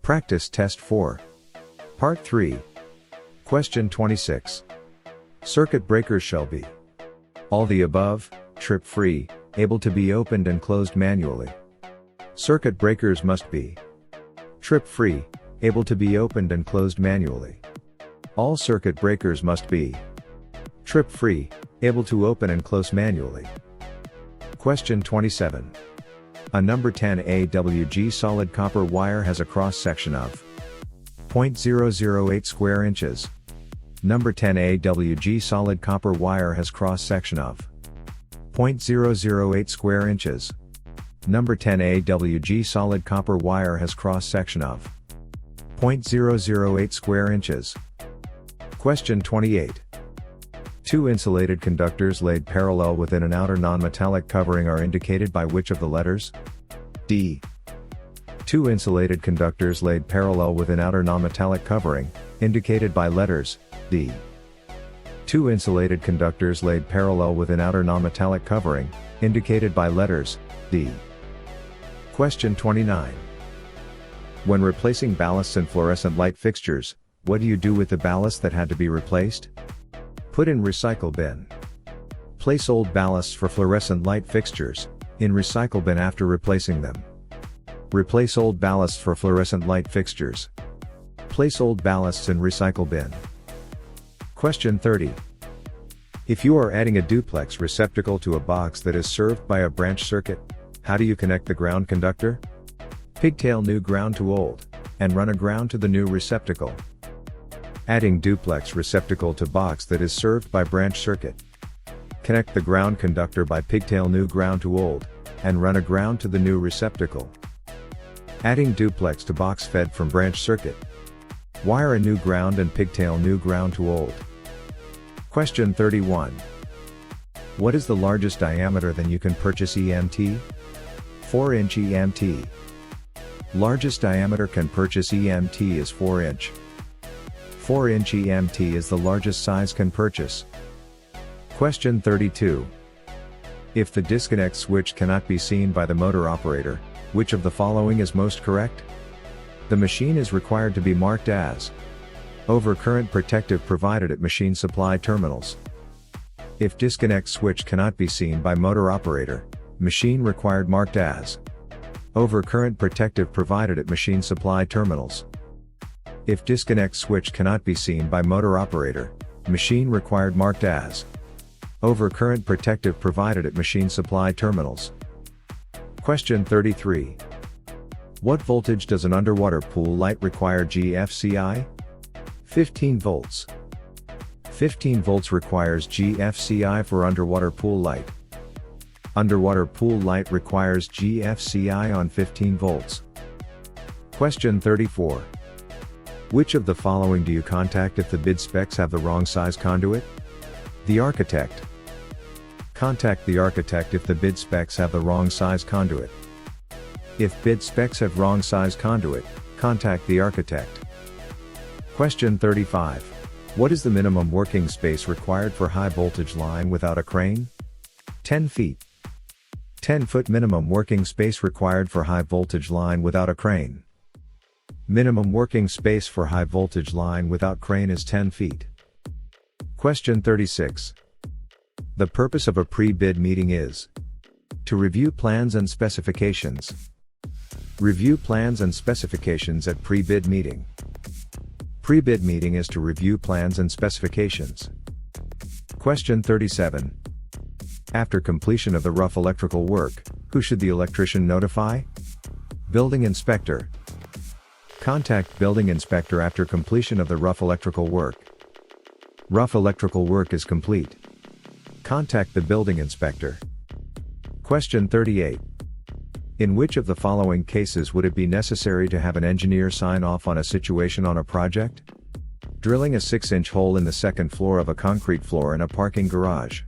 Practice Test 4. Part 3. Question 26. Circuit breakers shall be all the above, trip-free, able to be opened and closed manually. Circuit breakers must be trip-free, able to be opened and closed manually. All circuit breakers must be trip-free, able to open and close manually. Question 27. A number 10 AWG solid copper wire has a cross-section of 0.008 square inches. Number 10 AWG solid copper wire has cross-section of 0.008 square inches. Number 10 AWG solid copper wire has cross-section of 0.008 square inches. Question 28. Two insulated conductors laid parallel within an outer non-metallic covering are indicated by which of the letters? D. Two insulated conductors laid parallel within outer non-metallic covering, indicated by letters D. Two insulated conductors laid parallel within outer non-metallic covering, indicated by letters D. Question 29. When replacing ballasts in fluorescent light fixtures, what do you do with the ballast that had to be replaced? Put in recycle bin. Place old ballasts for fluorescent light fixtures in recycle bin after replacing them. Replace old ballasts for fluorescent light fixtures. Place old ballasts in recycle bin. Question 30. If you are adding a duplex receptacle to a box that is served by a branch circuit, how do you connect the ground conductor? Pigtail new ground to old, and run a ground to the new receptacle. Adding duplex receptacle to box that is served by branch circuit. Connect the ground conductor by pigtail new ground to old, and run a ground to the new receptacle. Adding duplex to box fed from branch circuit. Wire a new ground and pigtail new ground to old. Question 31. What is the largest diameter that you can purchase EMT? 4-inch EMT. Largest diameter can purchase EMT is 4-inch. 4-inch EMT is the largest size can purchase. Question 32. If the disconnect switch cannot be seen by the motor operator, which of the following is most correct? The machine is required to be marked as overcurrent protective provided at machine supply terminals. If disconnect switch cannot be seen by motor operator, machine required marked as overcurrent protective provided at machine supply terminals. If disconnect switch cannot be seen by motor operator, machine required marked as overcurrent protective provided at machine supply terminals. Question 33. What voltage does an underwater pool light require GFCI? 15 volts. 15 volts requires GFCI for underwater pool light. Underwater pool light requires GFCI on 15 volts. Question 34. Which of the following do you contact if the bid specs have the wrong size conduit? The architect. Contact the architect if the bid specs have the wrong size conduit. If bid specs have wrong size conduit, contact the architect. Question 35. What is the minimum working space required for high voltage line without a crane? 10 feet. 10-foot minimum working space required for high voltage line without a crane. Minimum working space for high voltage line without crane is 10 feet. Question 36. The purpose of a pre-bid meeting is to review plans and specifications. Review plans and specifications at pre-bid meeting. Pre-bid meeting is to review plans and specifications. Question 37. After completion of the rough electrical work, who should the electrician notify? Building inspector. Contact building inspector after completion of the rough electrical work. Rough electrical work is complete. Contact the building inspector. Question 38. In which of the following cases would it be necessary to have an engineer sign off on a situation on a project? Drilling a 6-inch hole in the second floor of a concrete floor in a parking garage.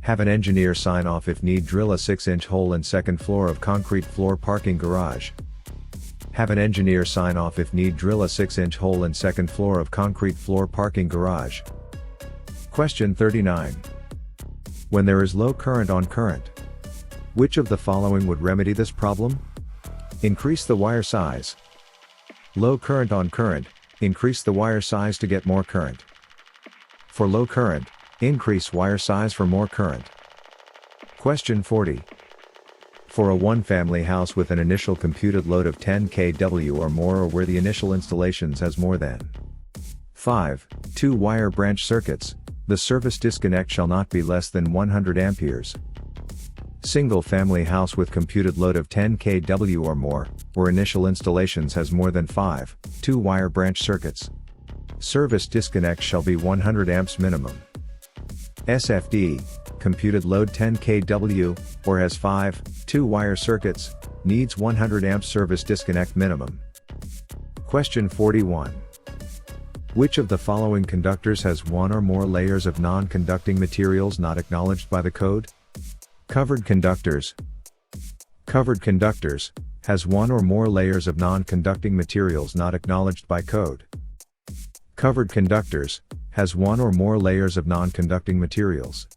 Have an engineer sign off if need drill a 6-inch hole in second floor of concrete floor parking garage. Have an engineer sign off if need drill a 6-inch hole in second floor of concrete floor parking garage. Question 39. When there is low current on current, which of the following would remedy this problem? Increase the wire size. Low current on current, increase the wire size to get more current. For low current, increase wire size for more current. Question 40. For a one-family house with an initial computed load of 10 kW or more, or where the initial installations has more than 5 2-wire branch circuits, the service disconnect shall not be less than 100 amperes. Single-family house with computed load of 10 kW or more, where initial installations has more than 5 2-wire branch circuits. Service disconnect shall be 100 amps minimum. SFD, computed load 10 kW, or has 5 2-wire circuits, needs 100 amps service disconnect minimum. Question 41. Which of the following conductors has one or more layers of non-conducting materials not acknowledged by the code? Covered conductors. Covered conductors, has one or more layers of non-conducting materials not acknowledged by code. Covered conductors, has one or more layers of non-conducting materials.